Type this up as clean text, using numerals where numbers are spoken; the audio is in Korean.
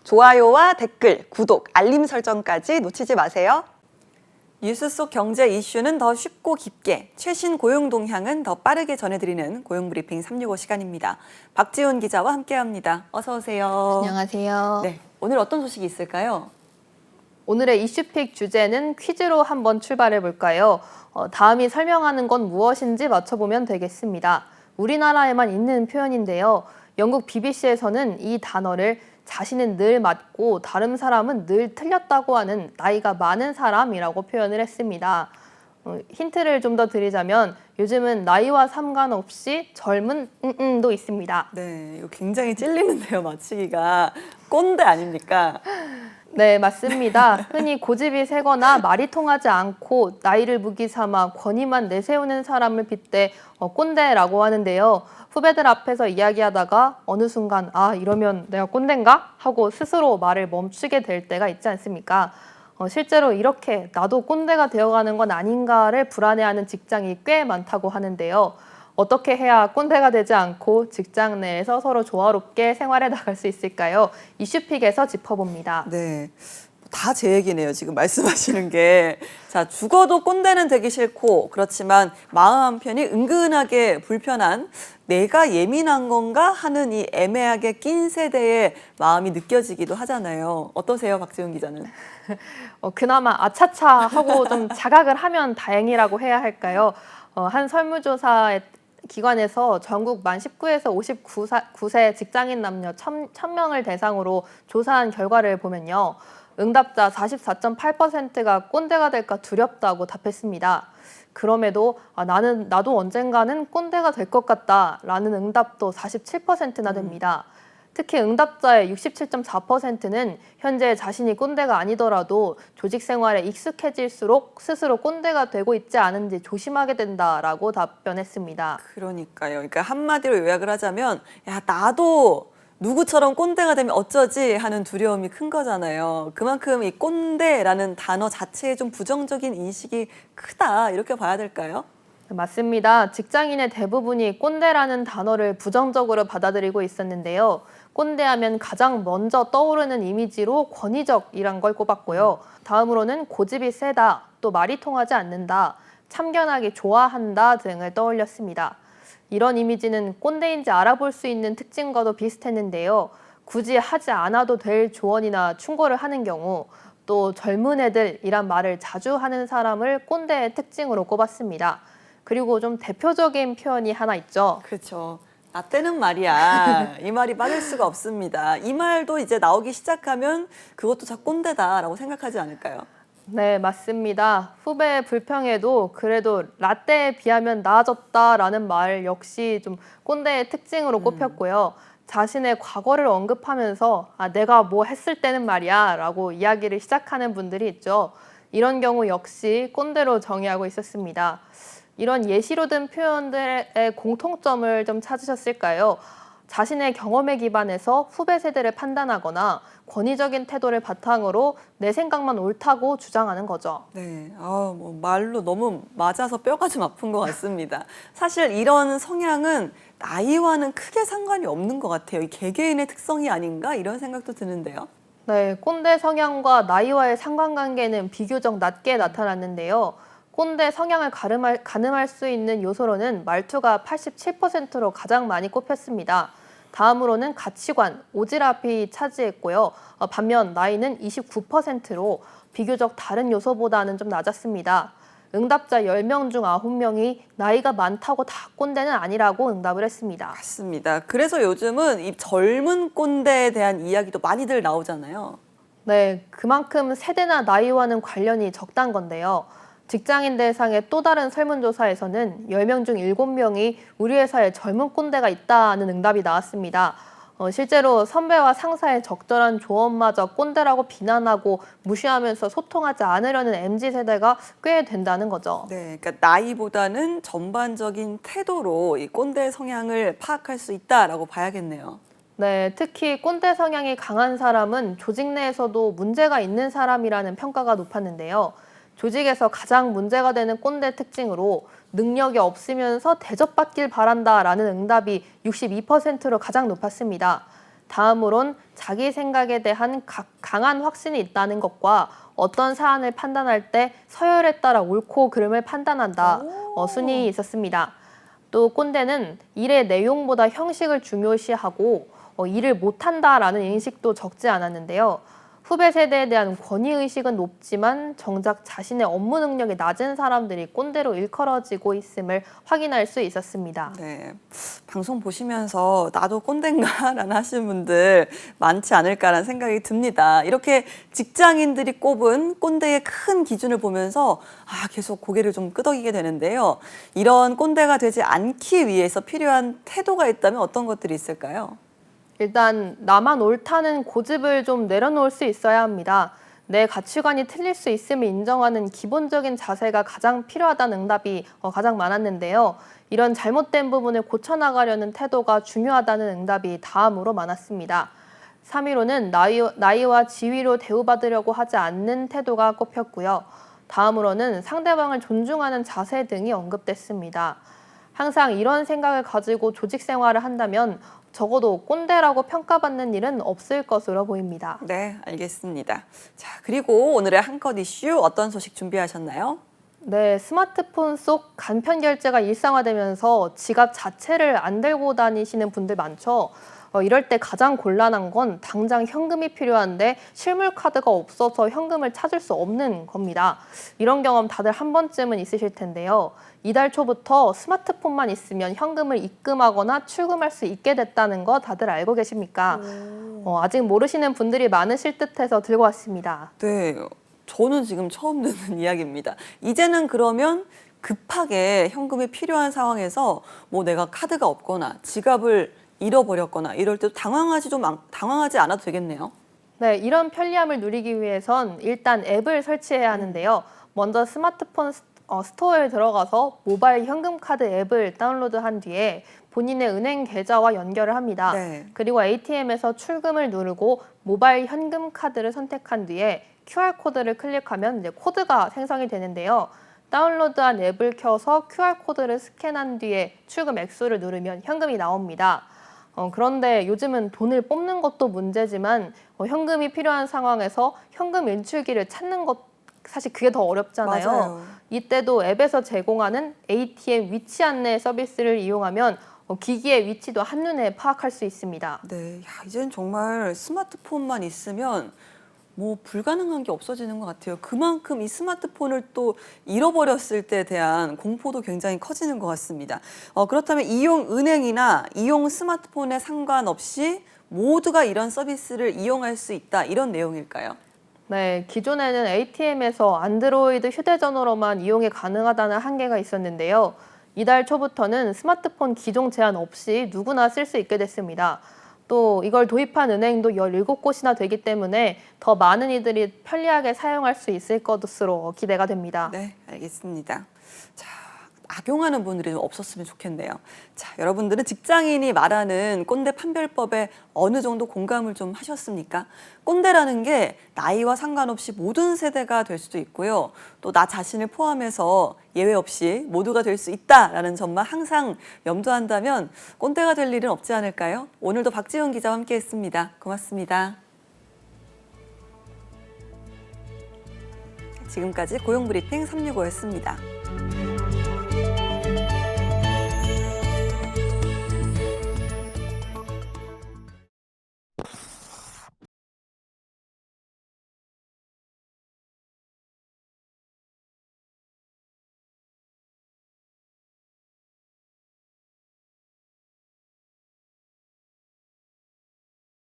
좋아요와 댓글, 구독, 알림 설정까지 놓치지 마세요. 뉴스 속 경제 이슈는 더 쉽고 깊게, 최신 고용 동향은 더 빠르게 전해드리는 고용브리핑 365 시간입니다. 박지훈 기자와 함께합니다. 어서 오세요. 안녕하세요. 네, 오늘 어떤 소식이 있을까요? 오늘의 이슈픽 주제는 퀴즈로 한번 출발해 볼까요? 다음이 설명하는 건 무엇인지 맞춰보면 되겠습니다. 우리나라에만 있는 표현인데요. 영국 BBC에서는 이 단어를 자신은 늘 맞고 다른 사람은 늘 틀렸다고 하는 나이가 많은 사람이라고 표현을 했습니다. 힌트를 좀 더 드리자면 요즘은 나이와 상관없이 젊은 도 있습니다. 네, 이거 굉장히 찔리는데요, 맞히기가. 꼰대 아닙니까? 네, 맞습니다. 흔히 고집이 세거나 말이 통하지 않고 나이를 무기 삼아 권위만 내세우는 사람을 빗대 꼰대라고 하는데요. 후배들 앞에서 이야기하다가 어느 순간 이러면 내가 꼰대인가? 하고 스스로 말을 멈추게 될 때가 있지 않습니까? 실제로 이렇게 나도 꼰대가 되어가는 건 아닌가를 불안해하는 직장이 꽤 많다고 하는데요. 어떻게 해야 꼰대가 되지 않고 직장 내에서 서로 조화롭게 생활해 나갈 수 있을까요? 이슈픽에서 짚어봅니다. 네, 다 제 얘기네요, 지금 말씀하시는 게. 자, 죽어도 꼰대는 되기 싫고, 그렇지만 마음 한편이 은근하게 불편한, 내가 예민한 건가 하는 이 애매하게 낀 세대의 마음이 느껴지기도 하잖아요. 어떠세요, 박지훈 기자는? 그나마 아차차 하고 좀 자각을 하면 다행이라고 해야 할까요? 한 설문조사 기관에서 전국 만 19에서 59세 직장인 남녀 1,000명을 대상으로 조사한 결과를 보면요. 응답자 44.8%가 꼰대가 될까 두렵다고 답했습니다. 그럼에도 나도 언젠가는 꼰대가 될 것 같다라는 응답도 47%나 됩니다. 특히 응답자의 67.4%는 현재 자신이 꼰대가 아니더라도 조직 생활에 익숙해질수록 스스로 꼰대가 되고 있지 않은지 조심하게 된다라고 답변했습니다. 그러니까요. 그러니까 한마디로 요약을 하자면, 야, 나도 누구처럼 꼰대가 되면 어쩌지 하는 두려움이 큰 거잖아요. 그만큼 이 꼰대라는 단어 자체에 좀 부정적인 인식이 크다, 이렇게 봐야 될까요? 맞습니다. 직장인의 대부분이 꼰대라는 단어를 부정적으로 받아들이고 있었는데요. 꼰대하면 가장 먼저 떠오르는 이미지로 권위적이란 걸 꼽았고요. 다음으로는 고집이 세다, 또 말이 통하지 않는다, 참견하기 좋아한다 등을 떠올렸습니다. 이런 이미지는 꼰대인지 알아볼 수 있는 특징과도 비슷했는데요. 굳이 하지 않아도 될 조언이나 충고를 하는 경우, 또 젊은 애들이란 말을 자주 하는 사람을 꼰대의 특징으로 꼽았습니다. 그리고 좀 대표적인 표현이 하나 있죠. 그렇죠. 나 때는 말이야. 이 말이 빠질 수가 없습니다. 이 말도 이제 나오기 시작하면 그것도 다 꼰대다라고 생각하지 않을까요? 네, 맞습니다. 후배의 불평에도 그래도 라떼에 비하면 나아졌다라는 말 역시 좀 꼰대의 특징으로 꼽혔고요. 자신의 과거를 언급하면서 내가 뭐 했을 때는 말이야 라고 이야기를 시작하는 분들이 있죠. 이런 경우 역시 꼰대로 정의하고 있었습니다. 이런 예시로 든 표현들의 공통점을 좀 찾으셨을까요? 자신의 경험에 기반해서 후배 세대를 판단하거나 권위적인 태도를 바탕으로 내 생각만 옳다고 주장하는 거죠. 네, 뭐 말로 너무 맞아서 뼈가 좀 아픈 것 같습니다. 사실 이런 성향은 나이와는 크게 상관이 없는 것 같아요. 이 개개인의 특성이 아닌가 이런 생각도 드는데요. 네, 꼰대 성향과 나이와의 상관관계는 비교적 낮게 나타났는데요. 꼰대 성향을 가늠할 수 있는 요소로는 말투가 87%로 가장 많이 꼽혔습니다. 다음으로는 가치관, 오지랖이 차지했고요. 반면 나이는 29%로 비교적 다른 요소보다는 좀 낮았습니다. 응답자 10명 중 9명이 나이가 많다고 다 꼰대는 아니라고 응답을 했습니다. 맞습니다. 그래서 요즘은 이 젊은 꼰대에 대한 이야기도 많이들 나오잖아요. 네, 그만큼 세대나 나이와는 관련이 적다는 건데요. 직장인 대상의 또 다른 설문조사에서는 10명 중 7명이 우리 회사에 젊은 꼰대가 있다는 응답이 나왔습니다. 실제로 선배와 상사의 적절한 조언마저 꼰대라고 비난하고 무시하면서 소통하지 않으려는 MZ세대가 꽤 된다는 거죠. 네, 그러니까 나이보다는 전반적인 태도로 이 꼰대 성향을 파악할 수 있다라고 봐야겠네요. 네, 특히 꼰대 성향이 강한 사람은 조직 내에서도 문제가 있는 사람이라는 평가가 높았는데요. 조직에서 가장 문제가 되는 꼰대 특징으로 능력이 없으면서 대접받길 바란다라는 응답이 62%로 가장 높았습니다. 다음으론 자기 생각에 대한 강한 확신이 있다는 것과 어떤 사안을 판단할 때 서열에 따라 옳고 그름을 판단한다. 순위 있었습니다. 또 꼰대는 일의 내용보다 형식을 중요시하고 일을 못한다라는 인식도 적지 않았는데요. 후배 세대에 대한 권위의식은 높지만 정작 자신의 업무 능력이 낮은 사람들이 꼰대로 일컬어지고 있음을 확인할 수 있었습니다. 네, 방송 보시면서 나도 꼰대인가? 라는 하시는 분들 많지 않을까라는 생각이 듭니다. 이렇게 직장인들이 꼽은 꼰대의 큰 기준을 보면서 계속 고개를 좀 끄덕이게 되는데요. 이런 꼰대가 되지 않기 위해서 필요한 태도가 있다면 어떤 것들이 있을까요? 일단 나만 옳다는 고집을 좀 내려놓을 수 있어야 합니다. 내 가치관이 틀릴 수 있음을 인정하는 기본적인 자세가 가장 필요하다는 응답이 가장 많았는데요. 이런 잘못된 부분을 고쳐나가려는 태도가 중요하다는 응답이 다음으로 많았습니다. 3위로는 나이와 지위로 대우받으려고 하지 않는 태도가 꼽혔고요. 다음으로는 상대방을 존중하는 자세 등이 언급됐습니다. 항상 이런 생각을 가지고 조직 생활을 한다면 적어도 꼰대라고 평가받는 일은 없을 것으로 보입니다. 네, 알겠습니다. 자, 그리고 오늘의 한컷 이슈 어떤 소식 준비하셨나요? 네, 스마트폰 속 간편 결제가 일상화되면서 지갑 자체를 안 들고 다니시는 분들 많죠. 이럴 때 가장 곤란한 건 당장 현금이 필요한데 실물 카드가 없어서 현금을 찾을 수 없는 겁니다. 이런 경험 다들 한 번쯤은 있으실 텐데요. 이달 초부터 스마트폰만 있으면 현금을 입금하거나 출금할 수 있게 됐다는 거 다들 알고 계십니까? 아직 모르시는 분들이 많으실 듯해서 들고 왔습니다. 네, 저는 지금 처음 듣는 이야기입니다. 이제는 그러면 급하게 현금이 필요한 상황에서 뭐 내가 카드가 없거나 지갑을 잃어버렸거나 이럴 때 당황하지 않아도 되겠네요. 네, 이런 편리함을 누리기 위해선 일단 앱을 설치해야 하는데요. 먼저 스마트폰 스토어에 들어가서 모바일 현금 카드 앱을 다운로드한 뒤에 본인의 은행 계좌와 연결을 합니다. 네. 그리고 ATM에서 출금을 누르고 모바일 현금 카드를 선택한 뒤에 QR코드를 클릭하면 이제 코드가 생성이 되는데요. 다운로드한 앱을 켜서 QR코드를 스캔한 뒤에 출금 액수를 누르면 현금이 나옵니다. 그런데 요즘은 돈을 뽑는 것도 문제지만 현금이 필요한 상황에서 현금 인출기를 찾는 것 사실 그게 더 어렵잖아요. 맞아요. 이때도 앱에서 제공하는 ATM 위치 안내 서비스를 이용하면 기기의 위치도 한눈에 파악할 수 있습니다. 네, 이제는 정말 스마트폰만 있으면 뭐 불가능한 게 없어지는 것 같아요. 그만큼 이 스마트폰을 또 잃어버렸을 때에 대한 공포도 굉장히 커지는 것 같습니다. 그렇다면 이용 은행이나 이용 스마트폰에 상관없이 모두가 이런 서비스를 이용할 수 있다, 이런 내용일까요? 네, 기존에는 ATM에서 안드로이드 휴대전화로만 이용이 가능하다는 한계가 있었는데요. 이달 초부터는 스마트폰 기종 제한 없이 누구나 쓸 수 있게 됐습니다. 또 이걸 도입한 은행도 17곳이나 되기 때문에 더 많은 이들이 편리하게 사용할 수 있을 것으로 기대가 됩니다. 네, 알겠습니다. 자, 악용하는 분들이 좀 없었으면 좋겠네요. 자, 여러분들은 직장인이 말하는 꼰대 판별법에 어느 정도 공감을 좀 하셨습니까? 꼰대라는 게 나이와 상관없이 모든 세대가 될 수도 있고요. 또 나 자신을 포함해서 예외 없이 모두가 될 수 있다라는 점만 항상 염두한다면 꼰대가 될 일은 없지 않을까요? 오늘도 박지훈 기자와 함께했습니다. 고맙습니다. 지금까지 고용브리핑 365였습니다.